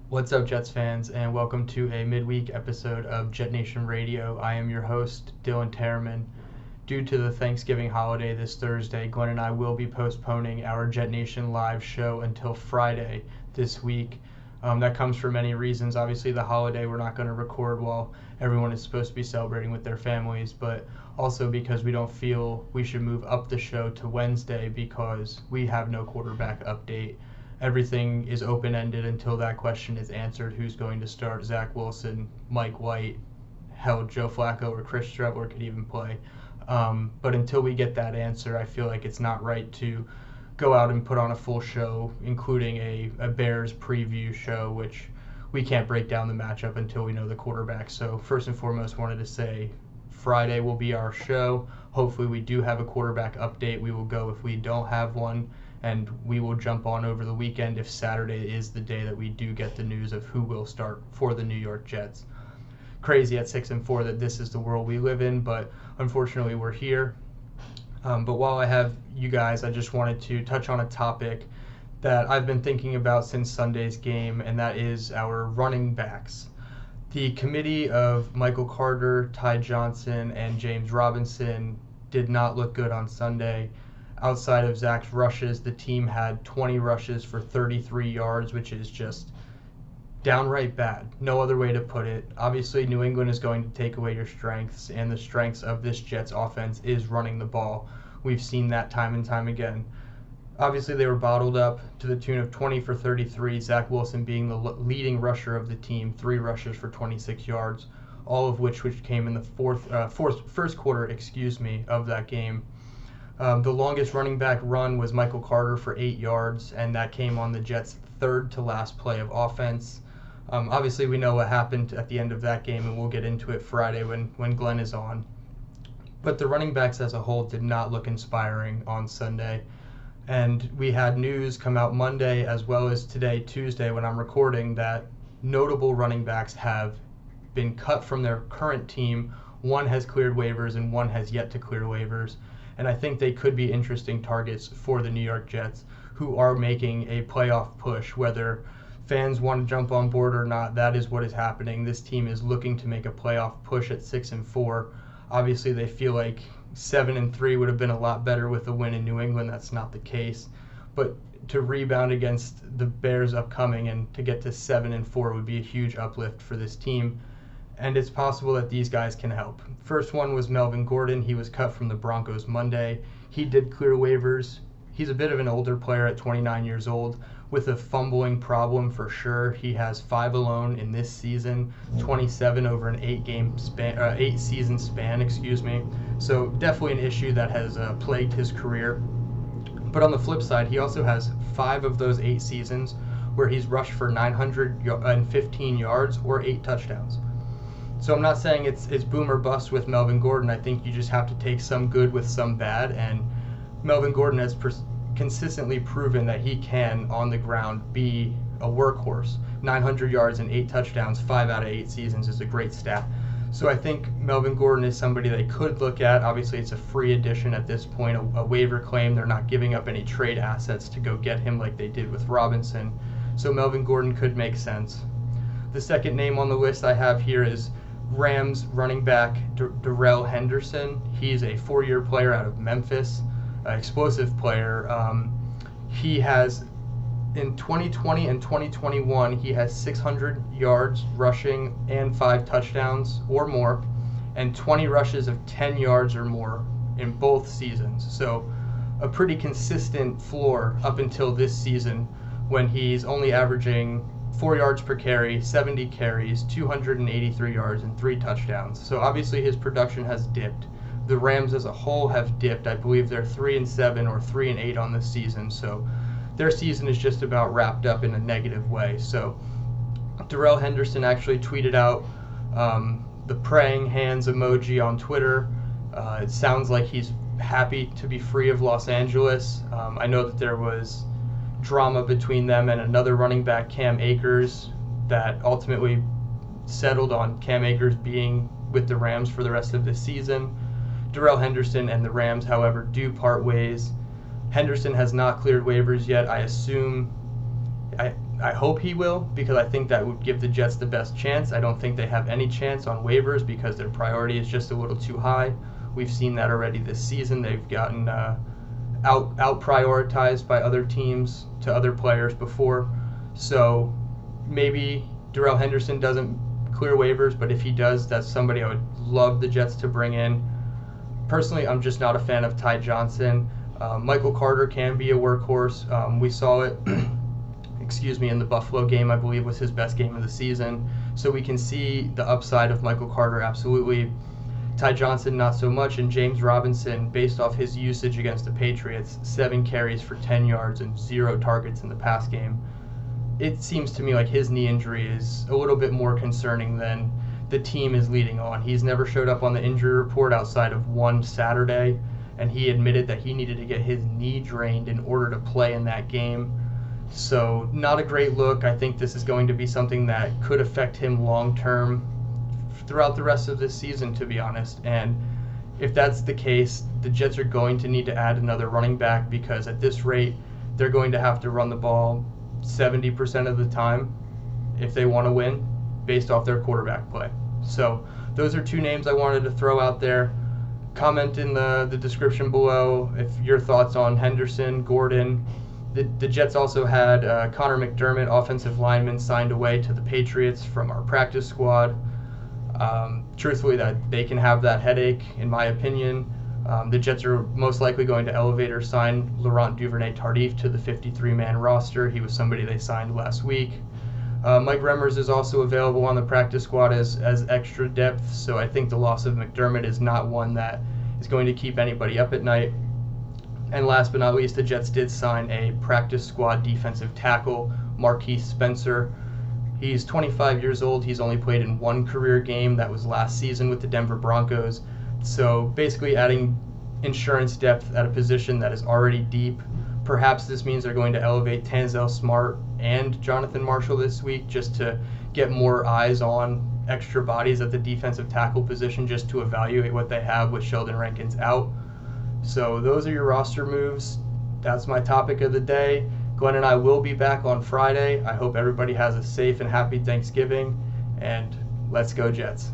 What's up, Jets fans, and welcome to a midweek episode of JetNation Radio. I am your host, Dylan Tereman. Due to the Thanksgiving holiday this Thursday, Glenn and I will be postponing our JetNation live show until Friday this week. That comes for many reasons. Obviously, the holiday we're not going to record while everyone is supposed to be celebrating with their families, but also because we don't feel we should move up the show to Wednesday because we have no quarterback update. Everything is open-ended until that question is answered. Who's going to start? Zach Wilson, Mike White, hell, Joe Flacco or Chris Trevor could even play. But until we get that answer, I feel like it's not right to go out and put on a full show, including a Bears preview show, which we can't break down the matchup until we know the quarterback. So first and foremost, wanted to say Friday will be our show. Hopefully we do have a quarterback update. We will go if we don't have one, and we will jump on over the weekend if Saturday is the day that we do get the news of who will start for the New York Jets. Crazy at 6-4 that this is the world we live in, but unfortunately we're here. But while I have you guys, I just wanted to touch on a topic that I've been thinking about since Sunday's game, and that is our running backs. The committee of Michael Carter, Ty Johnson, and James Robinson did not look good on Sunday. Outside of Zach's rushes, the team had 20 rushes for 33 yards, which is just downright bad. No other way to put it. Obviously, New England is going to take away your strengths, and the strengths of this Jets offense is running the ball. We've seen that time and time again. Obviously, they were bottled up to the tune of 20 for 33, Zach Wilson being the leading rusher of the team, 3 rushes for 26 yards, all of which came in the first quarter of that game. The longest running back run was Michael Carter for 8 yards, and that came on the Jets' third to last play of offense. Obviously, we know what happened at the end of that game, and we'll get into it Friday when Glenn is on. But the running backs as a whole did not look inspiring on Sunday. And we had news come out Monday as well as today, Tuesday, when I'm recording, that notable running backs have been cut from their current team. One has cleared waivers and one has yet to clear waivers. And I think they could be interesting targets for the New York Jets, who are making a playoff push. Whether fans want to jump on board or not, that is what is happening. This team is looking to make a playoff push at 6-4. Obviously, they feel like 7-3 would have been a lot better with a win in New England. That's not the case. But to rebound against the Bears upcoming and to get to 7-4 would be a huge uplift for this team. And it's possible that these guys can help. First one was Melvin Gordon. He was cut from the Broncos Monday. He did clear waivers. He's a bit of an older player at 29 years old with a fumbling problem for sure. He has 5 alone in this season, 27 over an 8-season span. So definitely an issue that has plagued his career. But on the flip side, he also has 5 of those 8 seasons where he's rushed for 915 yards or 8 touchdowns. So I'm not saying it's boom or bust with Melvin Gordon. I think you just have to take some good with some bad, and Melvin Gordon has consistently proven that he can, on the ground, be a workhorse. 900 yards and 8 touchdowns, 5 out of 8 seasons is a great stat. So I think Melvin Gordon is somebody they could look at. Obviously, it's a free addition at this point, a waiver claim. They're not giving up any trade assets to go get him like they did with Robinson. So Melvin Gordon could make sense. The second name on the list I have here is Rams running back Darrell Henderson. He's a 4-year player out of Memphis, explosive player. He has, in 2020 and 2021, he has 600 yards rushing and 5 touchdowns or more, and 20 rushes of 10 yards or more in both seasons. So a pretty consistent floor up until this season, when he's only averaging 4 yards per carry, 70 carries, 283 yards, and 3 touchdowns. So obviously his production has dipped. The Rams as a whole have dipped. I believe they're 3-7 or 3-8 on this season. So their season is just about wrapped up in a negative way. So Darrell Henderson actually tweeted out the praying hands emoji on Twitter. It sounds like he's happy to be free of Los Angeles. I know that there was drama between them and another running back, Cam Akers, that ultimately settled on Cam Akers being with the Rams for the rest of the season. Darrell Henderson and the Rams, however, do part ways. Henderson has not cleared waivers yet. I assume I hope he will, because I think that would give the Jets the best chance. I don't think they have any chance on waivers because their priority is just a little too high. We've seen that already this season. They've gotten out prioritized by other teams to other players before. So maybe Darrell Henderson doesn't clear waivers, but if he does, that's somebody I would love the Jets to bring in. Personally, I'm just not a fan of Ty Johnson. Michael Carter can be a workhorse. We saw it in the Buffalo game, I believe was his best game of the season. So we can see the upside of Michael Carter, absolutely. Ty Johnson, not so much. And James Robinson, based off his usage against the Patriots, 7 carries for 10 yards and 0 targets in the pass game. It seems to me like his knee injury is a little bit more concerning than the team is leading on. He's never showed up on the injury report outside of one Saturday, and he admitted that he needed to get his knee drained in order to play in that game. So not a great look. I think this is going to be something that could affect him long term throughout the rest of this season, to be honest. And if that's the case, the Jets are going to need to add another running back, because at this rate, they're going to have to run the ball 70% of the time if they want to win based off their quarterback play. So those are 2 names I wanted to throw out there. Comment in the description below if your thoughts on Henderson, Gordon. The Jets also had Connor McDermott, offensive lineman, signed away to the Patriots from our practice squad. Truthfully, that they can have that headache, in my opinion. The Jets are most likely going to elevate or sign Laurent Duvernay-Tardif to the 53-man roster. He was somebody they signed last week. Mike Remmers is also available on the practice squad as extra depth, so I think the loss of McDermott is not one that is going to keep anybody up at night. And last but not least, the Jets did sign a practice squad defensive tackle, Marquise Spencer. He's 25 years old. He's only played in 1 career game. That was last season with the Denver Broncos. So basically adding insurance depth at a position that is already deep. Perhaps this means they're going to elevate Tanzel Smart and Jonathan Marshall this week just to get more eyes on extra bodies at the defensive tackle position, just to evaluate what they have with Sheldon Rankins out. So those are your roster moves. That's my topic of the day. Glenn and I will be back on Friday. I hope everybody has a safe and happy Thanksgiving, and let's go Jets.